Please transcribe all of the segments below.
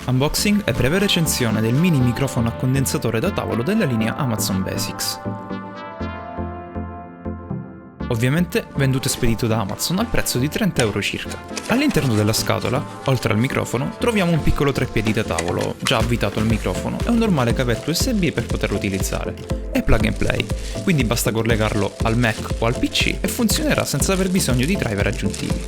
Unboxing e breve recensione del mini microfono a condensatore da tavolo della linea Amazon Basics. Ovviamente venduto e spedito da Amazon al prezzo di 30 euro circa. All'interno della scatola, oltre al microfono, troviamo un piccolo treppiedi da tavolo, già avvitato al microfono, e un normale cavetto USB per poterlo utilizzare. È plug and play, quindi basta collegarlo al Mac o al PC e funzionerà senza aver bisogno di driver aggiuntivi.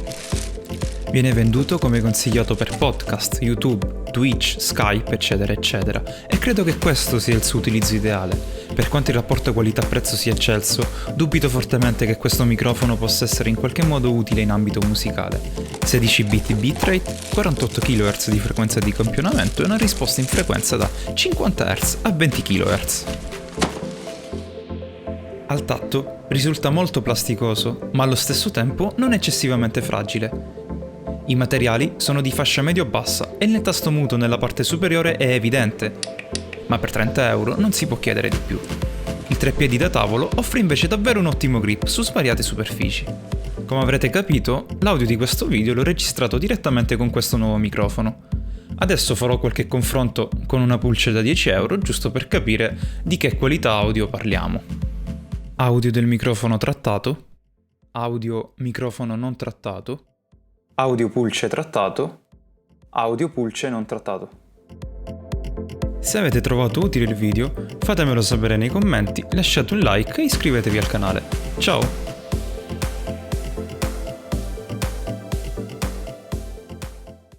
Viene venduto come consigliato per podcast, YouTube, Twitch, Skype, eccetera eccetera, e credo che questo sia il suo utilizzo ideale. Per quanto il rapporto qualità-prezzo sia eccelso, dubito fortemente che questo microfono possa essere in qualche modo utile in ambito musicale. 16 bit bitrate, 48 kHz di frequenza di campionamento e una risposta in frequenza da 50 Hz a 20 kHz. Al tatto risulta molto plasticoso, ma allo stesso tempo non eccessivamente fragile. I materiali sono di fascia medio-bassa e il tasto muto nella parte superiore è evidente, ma per 30 euro non si può chiedere di più. Il treppiedi da tavolo offre invece davvero un ottimo grip su svariate superfici. Come avrete capito, l'audio di questo video l'ho registrato direttamente con questo nuovo microfono. Adesso farò qualche confronto con una pulce da 10 euro giusto per capire di che qualità audio parliamo. Audio del microfono trattato, audio microfono non trattato, audio pulce trattato, audio pulce non trattato. Se avete trovato utile il video, fatemelo sapere nei commenti, lasciate un like e iscrivetevi al canale. Ciao!